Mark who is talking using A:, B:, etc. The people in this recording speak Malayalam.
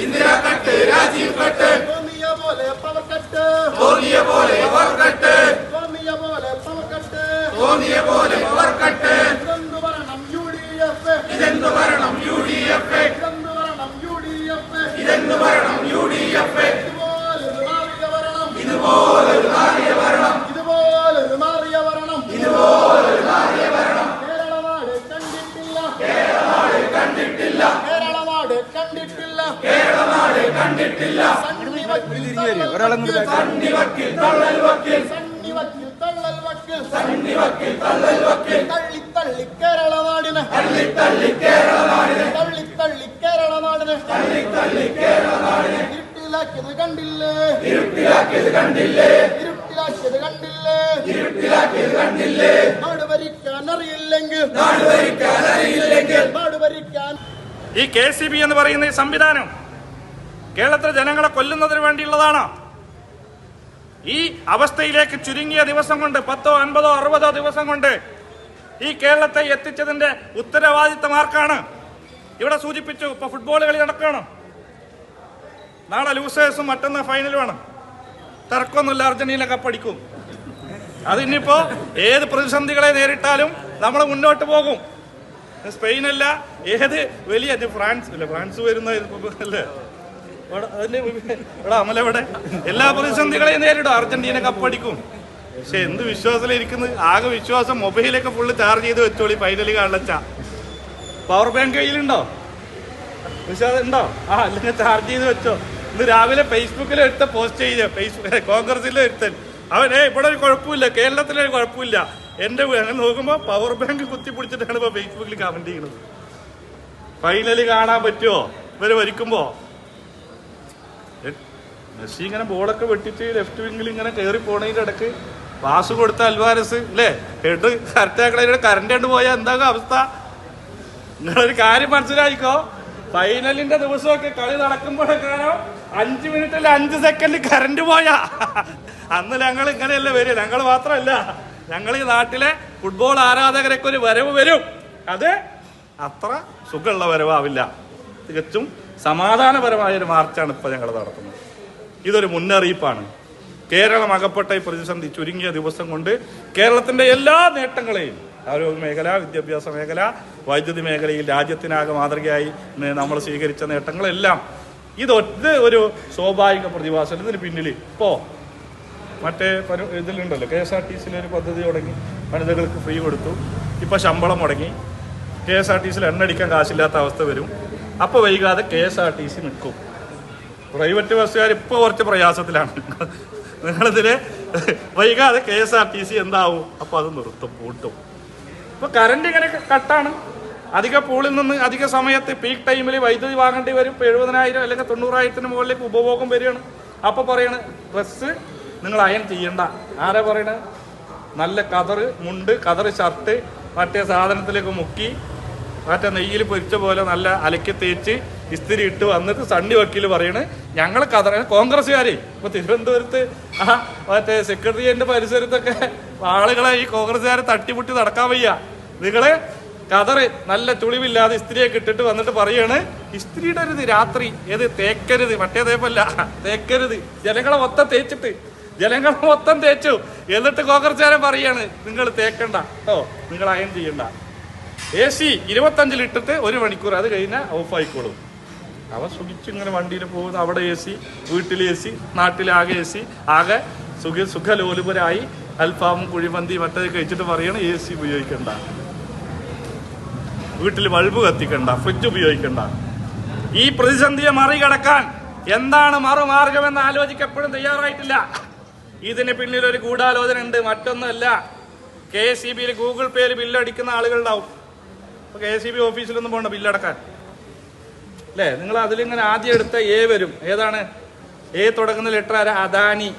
A: ഇന്ദിര കട്ട്, രാജീവ് കട്ട്,
B: തോന്നിയ പോലെ പവർ കട്ട്,
A: തോന്നിയ പോലെ പവർ കട്ട്,
B: തോന്നിയ പോലെ പവർ കട്ട്,
A: തോന്നിയ പോലെ പവർ കട്ട്.
B: ഇതെന്തു വരണം UDF,
A: ഇതെന്തു വരണം UDF,
B: ഇതെന്തു വരണം UDF,
A: ഇതെന്തു വരണം UDF.
B: ഇതുപോലൊരു മാറിയ വരണം,
A: ഇതുപോലൊരു നാറിയ ഭരണം,
B: ഇതുപോലൊരു മാറിയ വരണം,
A: ഇതുപോലൊരു നാറിയ ഭരണം
B: കേരളനാട് കണ്ടിട്ടില്ല,
A: കേരളനാട് കണ്ടിട്ടില്ല,
B: കേരളനാട് കണ്ടിട്ടില്ല.
A: കേരളനാട് കണ്ടിട്ടില്ല.
B: സണ്ണി വക്കീൽ
A: സണ്ണി വക്കീൽ തള്ളൽ വക്കീൽ,
B: സണ്ണി വക്കീൽ തള്ളൽ വക്കീൽ,
A: സണ്ണി വക്കീൽ തള്ളൽ വക്കീൽ,
B: തള്ളി തള്ളി കേരളനാടിന്,
A: തള്ളി തള്ളി കേരളനാടിനെ,
B: തള്ളി തള്ളി കേരളനാടിന്,
A: തള്ളി തള്ളി കേരളനാടിനെ
B: ഇരുട്ടിലാക്കിയത് കണ്ടില്ലേ,
A: ഇരുട്ടിലാക്കിയത് കണ്ടില്ലേ,
B: ഇരുട്ടിലാക്കിയത് കണ്ടില്ലേ.
A: ഇരുട്ടിലാക്കിയത് കണ്ടില്ലേ.
B: നാട് ഭരിക്കാൻ അറിയില്ലെങ്കിൽ,
A: നാട് ഭരിക്കാൻ അറിയില്ലെങ്കിൽ
B: നാട് ഭരിക്കാൻ
C: ഈ KCB എന്ന് പറയുന്ന ഈ സംവിധാനം കേരളത്തിലെ ജനങ്ങളെ കൊല്ലുന്നതിന് വേണ്ടിയുള്ളതാണോ? ഈ അവസ്ഥയിലേക്ക് ചുരുങ്ങിയ ദിവസം കൊണ്ട് 10, 50, 60 ദിവസം കൊണ്ട് ഈ കേരളത്തെ എത്തിച്ചതിന്റെ ഉത്തരവാദിത്തം ആർക്കാണ്? ഇവിടെ സൂചിപ്പിച്ചു. ഇപ്പൊ ഫുട്ബോൾ കളി നടക്കുകയാണ്. നാളെ ലൂസേഴ്സും മറ്റൊന്ന് ഫൈനലുമാണ്. തർക്കമൊന്നുമില്ല, അർജന്റീന കപ്പടിക്കും. അതിനിപ്പോ ഏത് പ്രതിസന്ധികളെ നേരിട്ടാലും നമ്മൾ മുന്നോട്ട് പോകും. സ്പെയിനല്ല, ഏത് വലിയ ഫ്രാൻസ് അല്ലേ, ഫ്രാൻസ് വരുന്ന അല്ലേ ഇവിടെ അമലവിടെ എല്ലാ പ്രതിസന്ധികളെയും നേരിടും. അർജന്റീന കപ്പടിക്കും. പക്ഷെ എന്ത് വിശ്വാസത്തിലിരിക്കുന്നത്? ആകെ വിശ്വാസം മൊബൈലൊക്കെ ഫുള്ള് ചാർജ് ചെയ്ത് വെച്ചോളി. ഫൈനലി കാണിച്ച പവർ ബാങ്ക് കയ്യിലുണ്ടോ? വിശ്വാസം ഉണ്ടോ? അല്ലെങ്കിൽ ചാർജ് ചെയ്ത് വെച്ചോ. ഇന്ന് രാവിലെ ഫേസ്ബുക്കിൽ എടുത്ത പോസ്റ്റ് ചെയ്ത് കോൺഗ്രസിലെ എടുത്തൻ അവനെ ഇവിടെ ഒരു കുഴപ്പമില്ല, കേരളത്തിലൊരു കുഴപ്പമില്ല. എന്റെ അങ്ങനെ നോക്കുമ്പോൾ പവർ ബാങ്ക് കുത്തിപ്പിടിച്ചിട്ടാണ് ഇപ്പൊ ഫേസ്ബുക്കിൽ കമന്റ് ചെയ്യുന്നത്. ഫൈനലി കാണാൻ പറ്റുമോ ഇവര് വരിക്കുമ്പോ? മെസ്സി ഇങ്ങനെ ബോളൊക്കെ വെട്ടിച്ച് ലെഫ്റ്റ് വിങ്ങിൽ ഇങ്ങനെ കയറി പോണതിന്റെ ഇടക്ക് പാസ് കൊടുത്ത അൽവാരസ് അല്ലേ, ഹെഡ് കറക്റ്റാക്കണ കറണ്ട് കൊണ്ട് പോയാൽ എന്താകും അവസ്ഥ? നിങ്ങളൊരു കാര്യം മനസ്സിലായിക്കോ. ഫൈനലിന്റെ ദിവസമൊക്കെ കളി നടക്കുമ്പോഴൊക്കെയാണോ 5 മിനിറ്റിൽ 5 സെക്കൻഡ് കറണ്ട് പോയാ അന്ന് ഞങ്ങൾ ഇങ്ങനെയല്ല വരിക. ഞങ്ങൾ മാത്രമല്ല, ഞങ്ങൾ ഈ നാട്ടിലെ ഫുട്ബോൾ ആരാധകരൊക്കെ ഒരു വരവ് വരും. അത് അത്ര സുഖമുള്ള വരവാവില്ല. തികച്ചും സമാധാനപരമായ ഒരു മാർച്ചാണ് ഇപ്പൊ ഞങ്ങൾ നടത്തുന്നത്. ഇതൊരു മുന്നറിയിപ്പാണ്. കേരളം അകപ്പെട്ട ഈ പ്രതിസന്ധി ചുരുങ്ങിയ ദിവസം കൊണ്ട് കേരളത്തിന്റെ എല്ലാ നേട്ടങ്ങളെയും, ആരോഗ്യ മേഖല, വിദ്യാഭ്യാസ മേഖല, വൈദ്യുതി മേഖലയിൽ രാജ്യത്തിനാകെ മാതൃകയായി നമ്മൾ സ്വീകരിച്ച നേട്ടങ്ങളെല്ലാം ഇതൊറ്റ ഒരു സ്വാഭാവിക പ്രതിഭാസം. ഇതിന് പിന്നിൽ ഇപ്പോ മറ്റേ ഇതിലുണ്ടല്ലോ, KSRTC ഒരു പദ്ധതി തുടങ്ങി, വനിതകൾക്ക് ഫ്രീ കൊടുത്തു. ഇപ്പൊ ശമ്പളം മുടങ്ങി, KSRTC എണ്ണടിക്കാൻ കാശില്ലാത്ത അവസ്ഥ വരും. അപ്പൊ വൈകാതെ KSRTC നിൽക്കും. പ്രൈവറ്റ് ബസ്സുകാർ ഇപ്പൊ കുറച്ച് പ്രയാസത്തിലാണ്. നിങ്ങളിതില് വൈകാതെ KSRTC എന്താവും? അപ്പൊ അത് നിർത്തും, പൂട്ടും. ഇപ്പൊ കറണ്ട് ഇങ്ങനെ കട്ടാണ്. അധിക പൂളിൽ നിന്ന് അധിക സമയത്ത് പീക്ക് ടൈമിൽ വൈദ്യുതി വാങ്ങേണ്ടി വരും. 70,000 അല്ലെങ്കിൽ 90,000 മുകളിലേക്ക് ഉപഭോഗം വരികയാണ്. അപ്പൊ പറയണ ബസ് നിങ്ങൾ അയൺ ചെയ്യണ്ട. ആരാ പറയണത്? നല്ല കതറ് മുണ്ട്, കതറ് ഷർട്ട് മറ്റേ സാധനത്തിലേക്ക് മുക്കി മറ്റേ നെയ്യിൽ പൊരിച്ച പോലെ നല്ല അലക്കി തേച്ച് ഇസ്തിരി ഇട്ട് വന്നിട്ട് സണ്ണി വക്കീൽ പറയണ് ഞങ്ങൾ കതറ. കോൺഗ്രസ്സുകാരെ ഇപ്പൊ തിരുവനന്തപുരത്ത് മറ്റേ സെക്രട്ടേറിയറ്റിന്റെ പരിസരത്തൊക്കെ ആളുകളെ ഈ കോൺഗ്രസ്സുകാരെ തട്ടിമുട്ടി നടക്കാൻ വയ്യ. നിങ്ങള് കതറ് നല്ല ചുളിവില്ലാതെ ഇസ്തിരിയൊക്കെ ഇട്ടിട്ട് വന്നിട്ട് പറയാണ് ഇസ്തിരി ഇടരുത് രാത്രി, ഏത് തേക്കരുത്, മറ്റേ തേപ്പല്ല, തേക്കരുത്. ജനങ്ങളെ മൊത്തം തേച്ചിട്ട് ജനങ്ങളെ മൊത്തം തേച്ചു. എന്നിട്ട് കോൺഗ്രസ്സുകാരൻ പറയാണ് നിങ്ങൾ തേക്കണ്ട, നിങ്ങൾ അയൺ ചെയ്യണ്ട. AC 25 ഇട്ടിട്ട് 1 മണിക്കൂർ, അത് കഴിഞ്ഞാൽ ഓഫ് ആയിക്കോളും. അവ സുഖിച്ചിങ്ങനെ വണ്ടിയിൽ പോകുന്നു. അവിടെ AC, വീട്ടിൽ AC, നാട്ടിലാകെ AC, ആകെ സുഖലോലുപരായി അൽഫാമും കുഴിമന്തി മറ്റേ കഴിച്ചിട്ട് പറയണം AC ഉപയോഗിക്കണ്ട, വീട്ടിൽ ബൾബ് കത്തിക്കണ്ട, ഫ്രിഡ്ജ് ഉപയോഗിക്കണ്ട. ഈ പ്രതിസന്ധിയെ മറികടക്കാൻ എന്താണ് മറുമാർഗമെന്ന് ആലോചിക്കപ്പോഴും തയ്യാറായിട്ടില്ല. ഇതിന് പിന്നിൽ ഒരു ഗൂഢാലോചന ഉണ്ട്, മറ്റൊന്നുമല്ല. KSEBയിൽ ഗൂഗിൾ പേയിൽ ബില്ലടിക്കുന്ന ആളുകളുണ്ടാവും. അപ്പൊ KSEB ഓഫീസിലൊന്നും പോകണ്ട ബില്ലടക്കാൻ അല്ലേ? നിങ്ങൾ അതിലിങ്ങനെ ആദ്യം എടുത്ത A വരും. ഏതാണ് A തുടങ്ങുന്ന ലെറ്റർ? ആരാ? അദാനി.